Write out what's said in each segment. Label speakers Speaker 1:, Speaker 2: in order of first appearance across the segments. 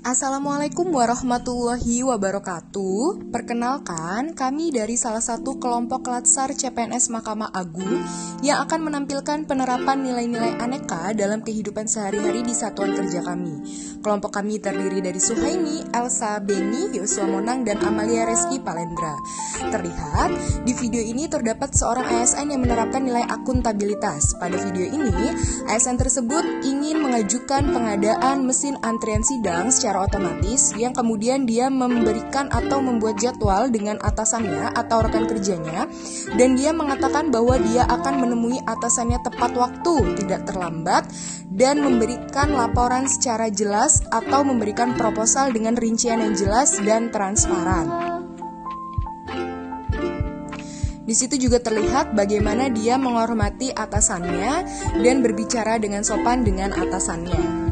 Speaker 1: Assalamualaikum warahmatullahi wabarakatuh. Perkenalkan, kami dari salah satu kelompok Latsar CPNS Mahkamah Agung yang akan menampilkan penerapan nilai-nilai aneka dalam kehidupan sehari-hari di satuan kerja kami. Kelompok kami terdiri dari Suhaini, Elsa, Beni, Yosua Monang, dan Amalia Reski Palendra. Terlihat, di video ini terdapat seorang ASN yang menerapkan nilai akuntabilitas. Pada video ini, ASN tersebut ingin mengajukan pengadaan mesin antrian sidang secara otomatis yang kemudian dia memberikan atau membuat jadwal dengan atasannya atau rekan kerjanya, dan dia mengatakan bahwa dia akan menemui atasannya tepat waktu, tidak terlambat, dan memberikan laporan secara jelas atau memberikan proposal dengan rincian yang jelas dan transparan. Di situ juga terlihat bagaimana dia menghormati atasannya dan berbicara dengan sopan dengan atasannya.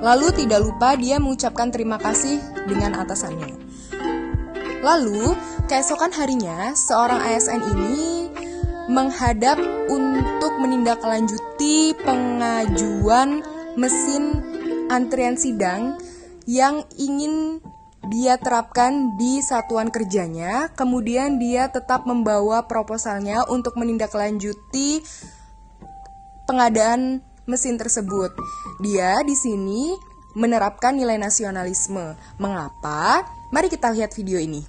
Speaker 1: Lalu tidak lupa dia mengucapkan terima kasih dengan atasannya. Lalu, keesokan harinya, seorang ASN ini menghadap untuk menindaklanjuti pengajuan mesin antrian sidang yang ingin dia terapkan di satuan kerjanya. Kemudian dia tetap membawa proposalnya untuk menindaklanjuti pengadaan mesin tersebut. Dia di sini menerapkan nilai nasionalisme. Mengapa? Mari kita lihat video ini.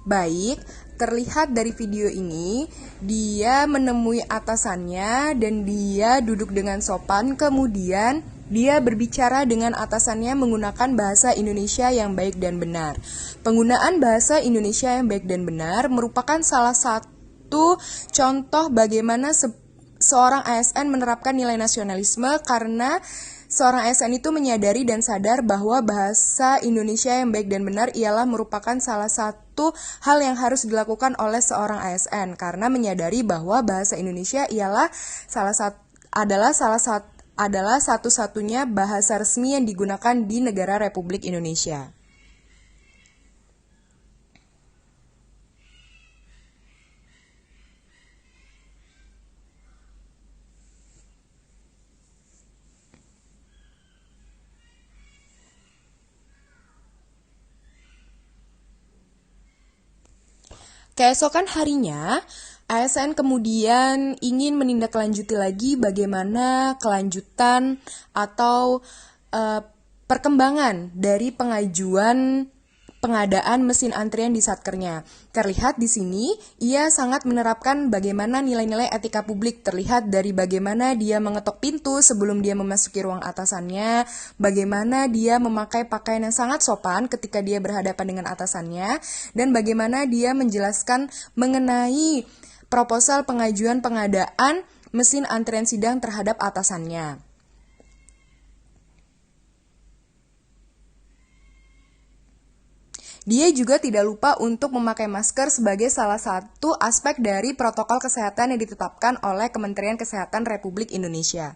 Speaker 1: Baik, terlihat dari video ini, dia menemui atasannya dan dia duduk dengan sopan, kemudian dia berbicara dengan atasannya menggunakan bahasa Indonesia yang baik dan benar. Penggunaan bahasa Indonesia yang baik dan benar merupakan salah satu contoh bagaimana seorang ASN menerapkan nilai nasionalisme, karena seorang ASN itu menyadari dan sadar bahwa bahasa Indonesia yang baik dan benar ialah merupakan salah satu hal yang harus dilakukan oleh seorang ASN, karena menyadari bahwa bahasa Indonesia ialah adalah satu-satunya bahasa resmi yang digunakan di negara Republik Indonesia. Keesokan harinya, ASN kemudian ingin menindaklanjuti lagi bagaimana kelanjutan atau perkembangan dari pengajuan pengadaan mesin antrian di Satkernya. Terlihat di sini, ia sangat menerapkan bagaimana nilai-nilai etika publik. Terlihat dari bagaimana dia mengetok pintu sebelum dia memasuki ruang atasannya, bagaimana dia memakai pakaian yang sangat sopan ketika dia berhadapan dengan atasannya, dan bagaimana dia menjelaskan mengenai proposal pengajuan pengadaan mesin antrian sidang terhadap atasannya. Dia juga tidak lupa untuk memakai masker sebagai salah satu aspek dari protokol kesehatan yang ditetapkan oleh Kementerian Kesehatan Republik Indonesia.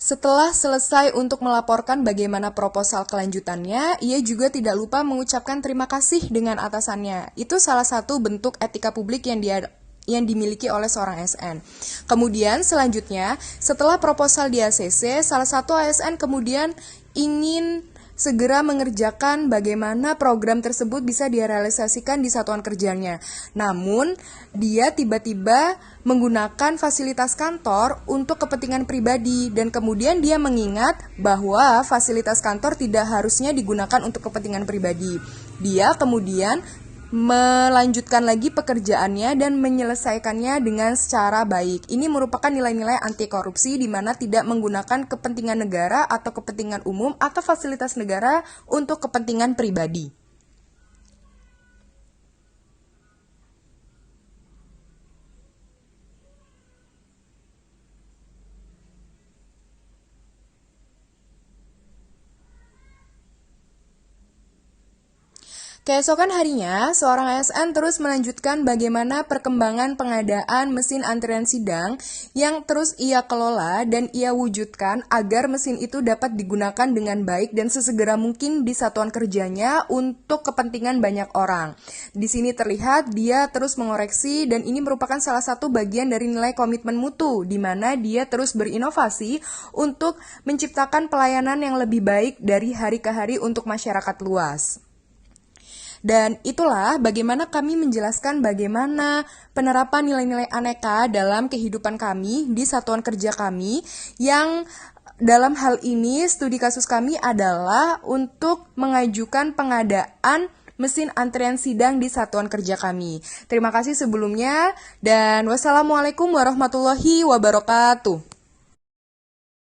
Speaker 1: Setelah selesai untuk melaporkan bagaimana proposal kelanjutannya, ia juga tidak lupa mengucapkan terima kasih dengan atasannya. Itu salah satu bentuk etika publik yang dimiliki oleh seorang ASN. Kemudian selanjutnya, setelah proposal di ACC, salah satu ASN kemudian ingin segera mengerjakan bagaimana program tersebut bisa direalisasikan di satuan kerjanya. Namun, dia tiba-tiba menggunakan fasilitas kantor untuk kepentingan pribadi, dan kemudian dia mengingat bahwa fasilitas kantor tidak harusnya digunakan untuk kepentingan pribadi. Dia kemudian melanjutkan lagi pekerjaannya dan menyelesaikannya dengan secara baik. Ini merupakan nilai-nilai anti korupsi di mana tidak menggunakan kepentingan negara atau kepentingan umum atau fasilitas negara untuk kepentingan pribadi. Keesokan harinya, seorang ASN terus melanjutkan bagaimana perkembangan pengadaan mesin antrian sidang yang terus ia kelola dan ia wujudkan agar mesin itu dapat digunakan dengan baik dan sesegera mungkin di satuan kerjanya untuk kepentingan banyak orang. Di sini terlihat dia terus mengoreksi dan ini merupakan salah satu bagian dari nilai komitmen mutu, di mana dia terus berinovasi untuk menciptakan pelayanan yang lebih baik dari hari ke hari untuk masyarakat luas. Dan itulah bagaimana kami menjelaskan bagaimana penerapan nilai-nilai aneka dalam kehidupan kami di satuan kerja kami yang dalam hal ini studi kasus kami adalah untuk mengajukan pengadaan mesin antrian sidang di satuan kerja kami. Terima kasih sebelumnya dan wassalamualaikum warahmatullahi wabarakatuh.